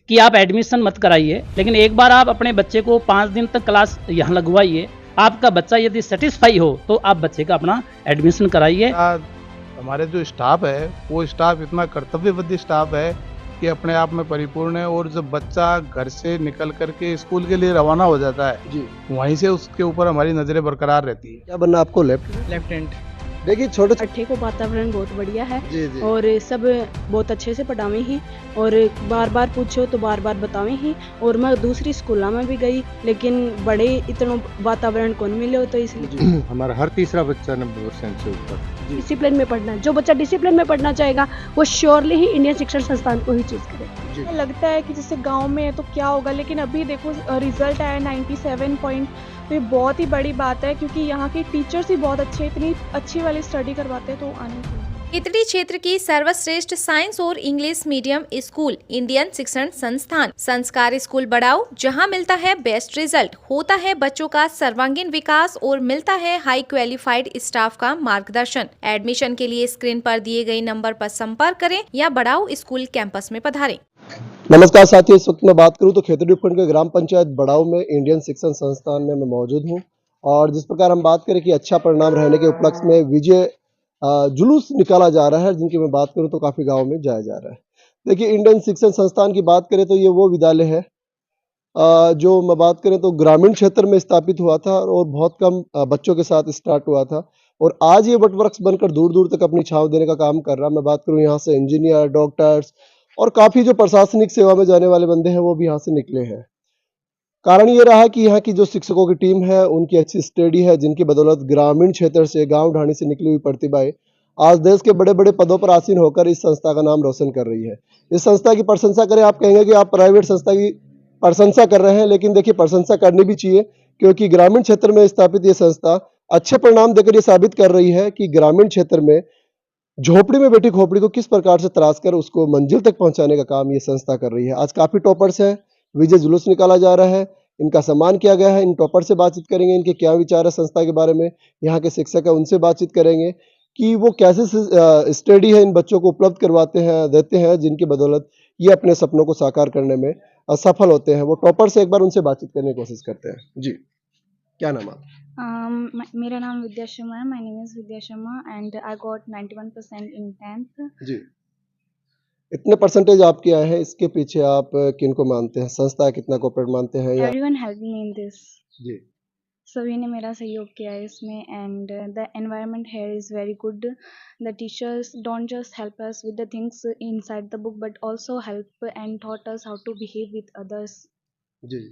कि आप एडमिशन मत कराइए, लेकिन एक बार आप अपने बच्चे को 5 दिन तक क्लास यहाँ लगवाइए। आपका बच्चा यदि सैटिस्फाई हो तो आप बच्चे का अपना एडमिशन कराइए। हमारे जो स्टाफ है वो स्टाफ इतना कर्तव्यबद्ध स्टाफ है कि अपने आप में परिपूर्ण है, और जब बच्चा घर से निकल करके स्कूल के लिए रवाना हो जाता है जी, वहीं से उसके ऊपर हमारी नजरें बरकरार रहती है। क्या बनना आपको? Left left hand. देखिए छोटे अट्ठे को वातावरण बहुत बढ़िया है जी जी और सब बहुत अच्छे से पढ़ावे ही और बार बार पूछो तो बार बार बतावे ही। और मैं दूसरी स्कूलों में भी गई लेकिन बड़े इतना वातावरण कौन मिले तो इसलिए हमारा हर तीसरा बच्चा 90% से ऊपर। डिसिप्लिन में पढ़ना है। जो बच्चा डिसिप्लिन में पढ़ना चाहेगा वो श्योरली ही इंडियन शिक्षण संस्थान को ही चूज करे। लगता है कि जैसे गांव में है तो क्या होगा, लेकिन अभी देखो रिजल्ट आया 97 पॉइंट, तो ये बहुत ही बड़ी बात है क्योंकि यहाँ के टीचर्स ही बहुत अच्छे, इतनी अच्छी वाली स्टडी करवाते हैं तो आने चाहिए। इतनी क्षेत्र की सर्वश्रेष्ठ साइंस और इंग्लिश मीडियम स्कूल इंडियन शिक्षण संस्थान संस्कार स्कूल बड़ाऊ, जहां मिलता है बेस्ट रिजल्ट, होता है बच्चों का सर्वांगीण विकास और मिलता है हाई क्वालिफाइड स्टाफ का मार्गदर्शन। एडमिशन के लिए स्क्रीन पर दिए गए नंबर पर संपर्क करें या बड़ाऊ स्कूल कैंपस में पधारें। नमस्कार साथियों, इस वक्त मैं बात करूं तो खेतड़ी उपखंड के ग्राम पंचायत बड़ाऊ में इंडियन शिक्षण संस्थान में मैं मौजूद हूं। और जिस प्रकार हम बात करें कि अच्छा परिणाम रहने के उपलक्ष्य में विजय जुलूस निकाला जा रहा है, जिनकी मैं बात करूं तो काफी गांव में जाया जा रहा है। देखिए, इंडियन शिक्षण संस्थान की बात करें तो ये वो विद्यालय है जो मैं बात करें तो ग्रामीण क्षेत्र में स्थापित हुआ था और बहुत कम बच्चों के साथ स्टार्ट हुआ था, और आज ये वटवृक्ष बनकर दूर दूर तक अपनी छांव देने का काम कर रहा है। मैं बात करूं यहाँ से इंजीनियर, डॉक्टर्स और काफी जो प्रशासनिक सेवा में जाने वाले बंदे हैं वो भी यहाँ से निकले हैं। कारण ये रहा कि यहाँ की जो शिक्षकों की टीम है उनकी अच्छी स्टडी है, जिनकी बदौलत ग्रामीण क्षेत्र से, गांव ढाणी से निकली हुई प्रतिभाएं आज देश के बड़े बड़े पदों पर आसीन होकर इस संस्था का नाम रोशन कर रही है। इस संस्था की प्रशंसा करें, आप कहेंगे कि आप प्राइवेट संस्था की प्रशंसा कर रहे हैं, लेकिन देखिए प्रशंसा करनी भी चाहिए क्योंकि ग्रामीण क्षेत्र में स्थापित ये संस्था अच्छे परिणाम देकर ये साबित कर रही है कि ग्रामीण क्षेत्र में झोपड़ी में बैठी खोपड़ी को किस प्रकार से तराश कर उसको मंजिल तक पहुंचाने का काम ये संस्था कर रही है। आज काफी टॉपर्स हैं, विजय जुलूस निकाला जा रहा है, इनका सम्मान किया गया है। इन टॉपर से बातचीत करेंगे, इनके क्या विचार है संस्था के बारे में, यहाँ के शिक्षक है उनसे बातचीत करेंगे कि वो कैसे स्टडी है इन बच्चों को उपलब्ध करवाते हैं, देते हैं, जिनकी बदौलत ये अपने सपनों को साकार करने में सफल होते हैं। वो टॉपर से एक बार उनसे बातचीत करने की कोशिश करते हैं। जी, क्या नाम है? मेरा नाम विद्या शर्मा है। My name is Vidya Sharma and I got 91% in 10th। जी, इतने परसेंटेज आपके आए हैं, इसके पीछे आप किनको मानते हैं? संस्था कितना कोऑपरेट मानते हैं या? Everyone help me in this. जी, सभी ने मेरा सहयोग किया है इसमें and the environment here is very good. The teachers don't just help us with the things inside the book but also help and taught us how to behave with others। जी,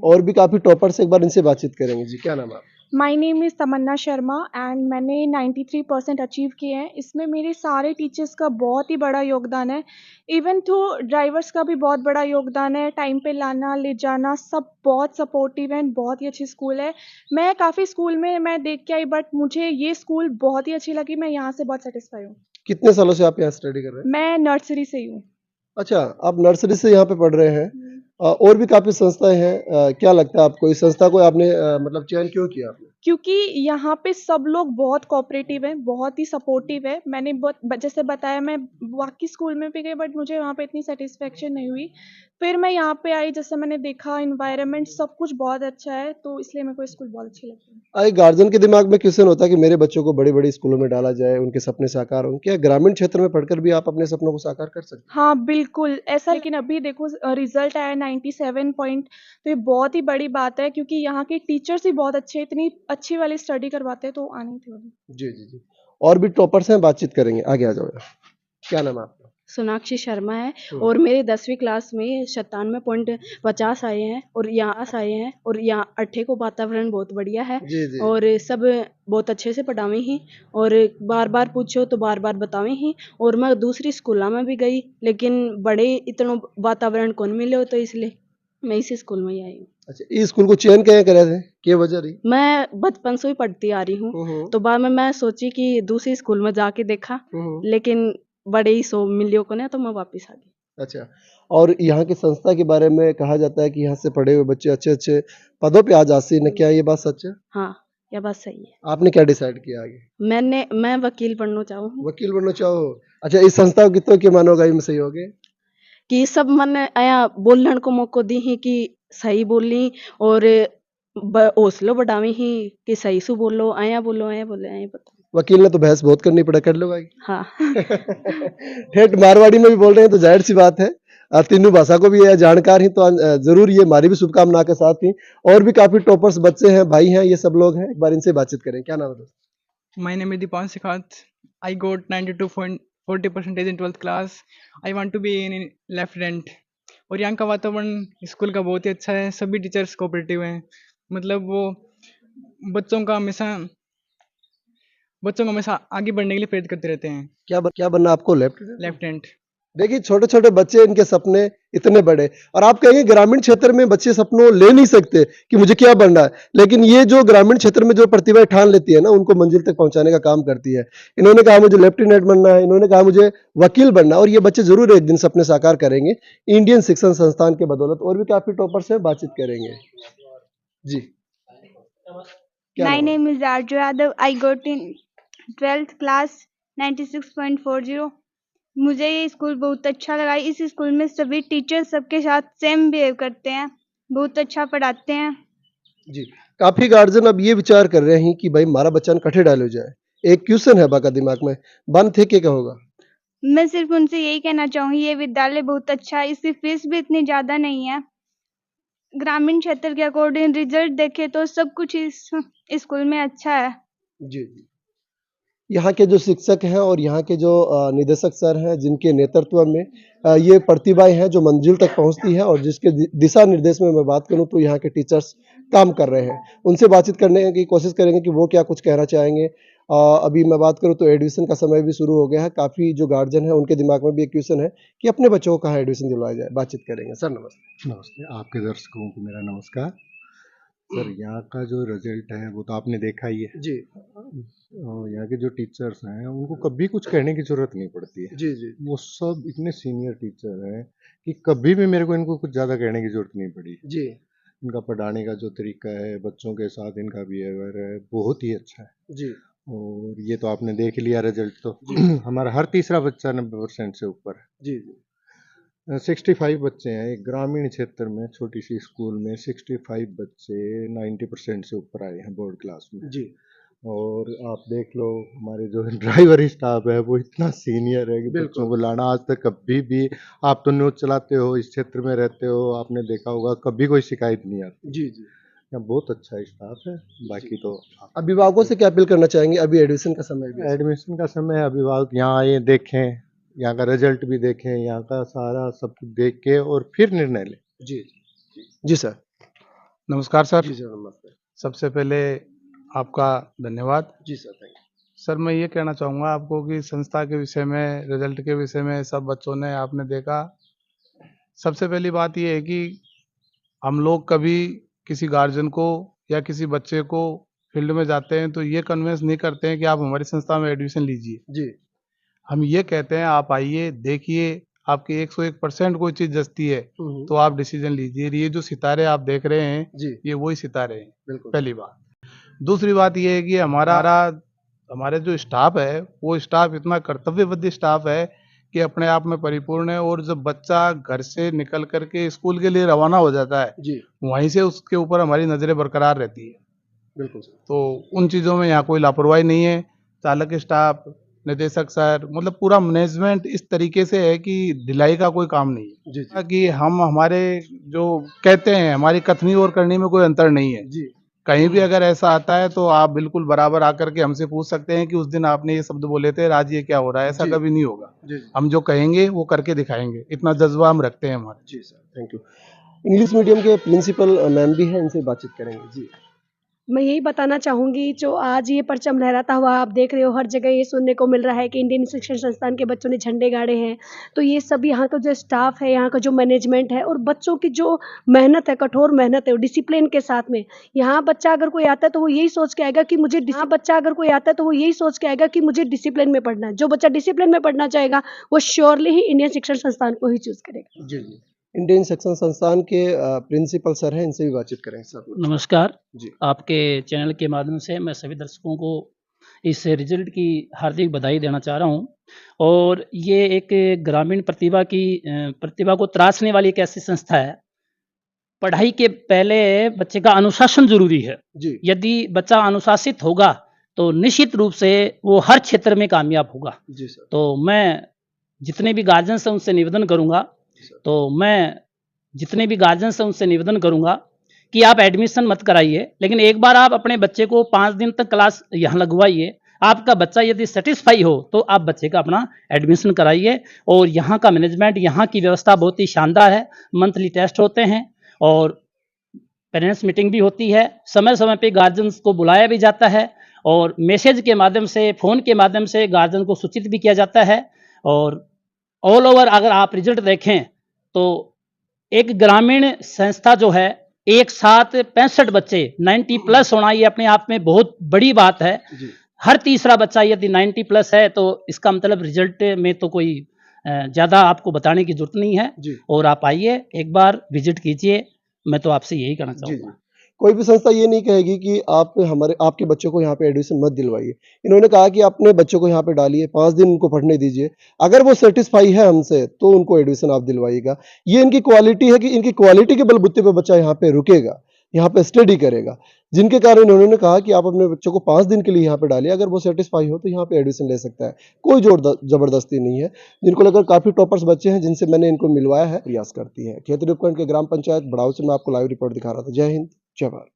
और भी काफी टॉपर से एक बार इनसे बातचीत करेंगे। जी, क्या नाम है आपका? My name is Tamanna Sharma and मैंने 93% अचीव किए हैं। इसमें मेरे सारे टीचर्स का बहुत ही बड़ा योगदान है। इवन तो ड्राइवर्स का भी बहुत बड़ा योगदान है। टाइम पे लाना ले जाना सब बहुत सपोर्टिव है। बहुत ही अच्छी स्कूल है। मैं काफ़ी स्कूल में मैं देख के आई बट मुझे ये स्कूल बहुत ही अच्छी लगी। मैं यहाँ से बहुत सेटिस्फाई हूँ। कितने सालों से आप यहाँ स्टडी कर रहे हैं? मैं नर्सरी से ही हूँ। अच्छा, आप नर्सरी से यहाँ पे पढ़ रहे हैं। और भी काफी संस्थाएं हैं, क्या लगता है आपको इस संस्था को आपने मतलब चयन क्यों किया आपने? क्योंकि यहाँ पे सब लोग बहुत कोऑपरेटिव हैं, बहुत ही सपोर्टिव है। मैंने जैसे बताया मैं बाकी स्कूल में भी गई बट मुझे वहाँ पे इतनी सेटिस्फेक्शन नहीं हुई। फिर मैं यहाँ पे आई, जैसे मैंने देखा एनवायरनमेंट सब कुछ बहुत अच्छा है, तो इसलिए मेरे को स्कूल बहुत अच्छी लगती है। एक गार्जियन के दिमाग में क्वेश्चन होता है कि मेरे बच्चों को बड़ी बड़ी स्कूलों में डाला जाए, उनके सपने साकार हों। क्या ग्रामीण क्षेत्र में पढ़कर भी आप अपने सपनों को साकार कर सकते हैं? हाँ बिल्कुल ऐसा, लेकिन अभी देखो रिजल्ट आया 97 पॉइंट, तो ये बहुत ही बड़ी बात है क्योंकि यहाँ के टीचर्स ही बहुत अच्छे, इतनी अच्छी वाली स्टडी करवाते हैं तो आनी थी। जी जी जी, और भी टॉपर्स हैं, बातचीत करेंगे। आगे आ जाओ। क्या नाम है आपका? सोनाक्षी शर्मा है और मेरे 10वीं क्लास में 97.50 आए हैं और यहाँ अट्ठे को वातावरण बहुत बढ़िया है जी जी और सब बहुत अच्छे से पढ़ावे ही और बार बार पूछो तो बार बार बतावे ही। और मैं दूसरी स्कूलों में भी गई लेकिन बड़े इतना वातावरण कौन मिले तो इसलिए मैं इसी स्कूल में ही आई हूँ। अच्छा, इस स्कूल को चयन क्या करे थे, क्या वजह रही? मैं बचपन से ही पढ़ती आ रही हूँ, तो बाद में मैं सोची कि दूसरी स्कूल में जाके देखा, लेकिन बड़े ही सो मिलियो को ना तो मैं वापस आ गई। अच्छा, और यहाँ की संस्था के बारे में कहा जाता है कि यहाँ से पढ़े हुए बच्चे अच्छे अच्छे पदों पे आज आसीन है, क्या ये बात सच है? हाँ, यह बात सही है। आपने क्या डिसाइड किया आगे? मैं वकील बनना चाहूँ। वकील बनना चाहो? अच्छा, इस संस्था को कितनों के मानोगे में सही होगे? कि सब मैंने आया बोलण को मौको दी ही कि सही बोली और हौसलो बढ़ावी ही कि सही सु बोलो आया बोले आया बता। वकील ने तो बहस बहुत करनी पड़ा, कर लो भाई। हाँ ठेठ मारवाड़ी में भी बोल रहे हैं तो जाहिर सी बात है, तीनों भाषा को भी जानकार ही तो जरूर ये हमारी भी शुभकामना के साथ ही। और भी काफी टॉपर्स बच्चे हैं, भाई हैं, ये सब लोग हैं, एक बार इनसे बातचीत करें। क्या नाम है दोस्त? My name is Dipan Sikhat. I got 92.40% in 12th class. I want to be in lieutenant. और यहाँ का वातावरण स्कूल का बहुत ही अच्छा है, सभी टीचर्स कोऑपरेटिव हैं। मतलब वो बच्चों का हमेशा आगे बढ़ने के लिए प्रेरित करते रहते हैं। क्या बनना आपको? लेफ्टिनेंट। देखिए छोटे छोटे बच्चे, इनके सपने इतने बड़े, और आप कहेंगे ग्रामीण क्षेत्र में बच्चे सपनों ले नहीं सकते कि मुझे क्या बनना है, लेकिन ये जो ग्रामीण क्षेत्र में जो प्रतिभा ठान लेती है ना, उनको मंजिल तक पहुंचाने का काम करती है। इन्होंने कहा मुझे लेफ्टिनेंट बनना है, इन्होंने कहा मुझे वकील बनना है, और ये बच्चे जरूर एक दिन सपने साकार करेंगे इंडियन शिक्षण संस्थान के बदौलत। और भी काफी टॉपर से बातचीत करेंगे। जी, My name is Arju Yadav. I got in 12th class 96.40. मुझे ये स्कूल बहुत अच्छा लगा। इस स्कूल में सभी टीचर सबके साथ सेम बिहेव करते हैं, बहुत अच्छा पढ़ाते हैं। जी, काफी गार्जियन अब ये विचार कर रहे हैं कि भाई हमारा बच्चा कठे डालो जाए। एक क्वेश्चन है बाका दिमाग में, बन थे क्या होगा? मैं सिर्फ उनसे यही कहना चाहूँगी, ये विद्यालय बहुत अच्छा है, इसकी फीस भी इतनी ज़्यादा नहीं है। ग्रामीण क्षेत्र के अकॉर्डिंग रिजल्ट देखे तो सब कुछ इस स्कूल में अच्छा है। जी, यहाँ के जो शिक्षक हैं और यहाँ के जो निदेशक सर हैं, जिनके नेतृत्व में ये प्रतिभाएं हैं जो मंजिल तक पहुँचती है, और जिसके दिशा निर्देश में मैं बात करूँ तो यहाँ के टीचर्स काम कर रहे हैं। उनसे बातचीत करने की कोशिश करेंगे कि वो क्या कुछ कहना चाहेंगे। अभी मैं बात करूँ तो एडमिशन का समय भी शुरू हो गया है। काफ़ी जो गार्जियन है उनके दिमाग में भी एक क्वेश्चन है कि अपने बच्चों को कहाँ एडमिशन दिलवाया जाए। बातचीत करेंगे। सर नमस्ते। नमस्ते, आपके दर्शकों को मेरा नमस्कार। सर यहाँ का जो रिजल्ट है वो तो आपने देखा ही है जी। और यहाँ के जो टीचर्स हैं उनको कभी कुछ कहने की जरूरत नहीं पड़ती है। जी जी। वो सब इतने सीनियर टीचर हैं कि कभी भी मेरे को इनको कुछ ज़्यादा कहने की जरूरत नहीं पड़ी। जी। इनका पढ़ाने का जो तरीका है, बच्चों के साथ इनका बिहेवियर है, बहुत ही अच्छा है। जी। और ये तो आपने देख लिया रिजल्ट तो हमारा हर तीसरा बच्चा 90% से ऊपर है। जी जी। 65 बच्चे हैं एक ग्रामीण क्षेत्र में, छोटी सी स्कूल में 65 बच्चे 90% से ऊपर आए हैं बोर्ड क्लास में। जी। और आप देख लो हमारे जो ड्राइवर स्टाफ है वो इतना सीनियर है कि बच्चों को लाना आज तक कभी भी, आप तो न्यूज़ चलाते हो, इस क्षेत्र में रहते हो, आपने देखा होगा कभी कोई शिकायत नहीं आती। जी जी। यहाँ बहुत अच्छा स्टाफ है। बाकी तो अभिभावकों से क्या अपील करना चाहेंगे? अभी एडमिशन का समय भी है। एडमिशन का समय है, अभिभावक यहाँ आए, देखें, यहाँ का रिजल्ट भी देखें, यहाँ का सारा सब कुछ देख के और फिर निर्णय लें। जी जी सर। नमस्कार सर। जी सर नमस्ते। सबसे पहले आपका धन्यवाद। जी सर थैंक यू। सर मैं ये कहना चाहूँगा आपको कि संस्था के विषय में, रिजल्ट के विषय में सब बच्चों ने आपने देखा। सबसे पहली बात ये है कि हम लोग कभी किसी गार्जियन को या किसी बच्चे को फील्ड में जाते हैं तो ये कन्विंस नहीं करते हैं कि आप हमारी संस्था में एडमिशन लीजिए। जी। हम ये कहते हैं आप आइए, देखिए, आपकी 101% कोई चीज़ जचती है तो आप डिसीजन लीजिए। ये जो सितारे आप देख रहे हैं जी। ये वही सितारे हैं। बिल्कुल। पहली बात। दूसरी बात ये है कि हमारे जो स्टाफ है वो स्टाफ इतना कर्तव्यबद्ध स्टाफ है कि अपने आप में परिपूर्ण है। और जब बच्चा घर से निकल करके स्कूल के लिए रवाना हो जाता है जी। वहीं से उसके ऊपर हमारी नज़रें बरकरार रहती है। बिल्कुल सर। तो उन चीज़ों में यहाँ कोई लापरवाही नहीं है। चालक स्टाफ, निदेशक सर, मतलब पूरा मैनेजमेंट इस तरीके से है कि ढिलाई का कोई काम नहीं है। जी जी। कि हम हमारे जो कहते हैं हमारी कथनी और करनी में कोई अंतर नहीं है। जी। कहीं भी अगर ऐसा आता है तो आप बिल्कुल बराबर आकर के हमसे पूछ सकते हैं कि उस दिन आपने ये शब्द बोले थे, आज ये क्या हो रहा है। ऐसा जी। कभी नहीं होगा। जी। हम जो कहेंगे वो करके दिखाएंगे, इतना जज्बा हम रखते हैं हमारे। जी sir thank you. English medium के प्रिंसिपल मैम भी हैं, इनसे बातचीत करेंगे। जी। मैं यही बताना चाहूँगी, जो आज ये परचम लहराता हुआ आप देख रहे हो, हर जगह ये सुनने को मिल रहा है कि इंडियन शिक्षण संस्थान के बच्चों ने झंडे गाड़े हैं। तो ये सब यहाँ का जो स्टाफ है, यहाँ का जो मैनेजमेंट है और बच्चों की जो मेहनत है, कठोर मेहनत है, डिसिप्लिन के साथ में, यहाँ बच्चा अगर कोई आता है तो वो यही सोच के आएगा कि मुझे डिसिप्लिन में पढ़ना है। जो बच्चा डिसिप्लिन में पढ़ना चाहेगा वो श्योरली ही इंडियन शिक्षण संस्थान को ही चूज करेगा। जी जी। इंडियन शिक्षण संस्थान के प्रिंसिपल सर हैं, इनसे भी बातचीत करेंगे सर। नमस्कार जी। आपके चैनल के माध्यम से मैं सभी दर्शकों को इस रिजल्ट की हार्दिक बधाई देना चाह रहा हूँ। और ये एक ग्रामीण प्रतिभा को तराशने वाली एक ऐसी संस्था है। पढ़ाई के पहले बच्चे का अनुशासन ज़रूरी है। जी। यदि बच्चा अनुशासित होगा, तो निश्चित रूप से वो हर क्षेत्र में कामयाब होगा। जी सर। तो मैं जितने भी गार्जियंस हैं उनसे निवेदन करूँगा कि आप एडमिशन मत कराइए, लेकिन एक बार आप अपने बच्चे को 5 दिन तक क्लास यहाँ लगवाइए। आपका बच्चा यदि सैटिस्फाई हो, तो आप बच्चे का अपना एडमिशन कराइए। और यहाँ का मैनेजमेंट, यहाँ की व्यवस्था बहुत ही शानदार है। मंथली टेस्ट होते हैं और पेरेंट्स मीटिंग भी होती है। समय-समय पे गार्जियंस को बुलाया भी जाता है और मैसेज के माध्यम से, फ़ोन के माध्यम से गार्जियन को सूचित भी किया जाता है। और ऑल ओवर अगर आप रिजल्ट देखें, तो एक ग्रामीण संस्था जो है, एक साथ 65 बच्चे 90 प्लस होना, ये अपने आप में बहुत बड़ी बात है। जी। हर तीसरा बच्चा यदि 90 प्लस है, तो इसका मतलब रिजल्ट में तो कोई ज़्यादा आपको बताने की ज़रूरत नहीं है। जी। और आप आइए, एक बार विज़िट कीजिए। मैं तो आपसे यही कहना जी, चाहूँगा। जी। कोई भी संस्था ये नहीं कहेगी कि आप आपके बच्चों को यहाँ पे एडमिशन मत दिलवाइए। इन्होंने कहा कि अपने बच्चों को यहाँ पे डालिए, 5 दिन उनको पढ़ने दीजिए। अगर वो सैटिस्फाई है हमसे, तो उनको एडमिशन आप दिलवाइएगा। ये इनकी क्वालिटी है कि इनकी क्वालिटी के बलबूते पे बच्चा यहाँ पे रुकेगा, यहाँ पे स्टडी करेगा। जिनके कारण उन्होंने कहा कि आप अपने बच्चों को 5 दिन के लिए यहाँ पे डालिए, अगर वो सैटिस्फाई हो तो यहाँ पे एडमिशन ले सकता है। कोई ज़बरदस्ती नहीं है। जिनको लेकर काफ़ी टॉपर्स बच्चे हैं, जिनसे मैंने इनको मिलवाया है, प्रयास करती है। खेतड़ी उपखंड के ग्राम पंचायत बड़ाव से मैं आपको लाइव रिपोर्ट दिखा रहा था। जय हिंद, जय भारत।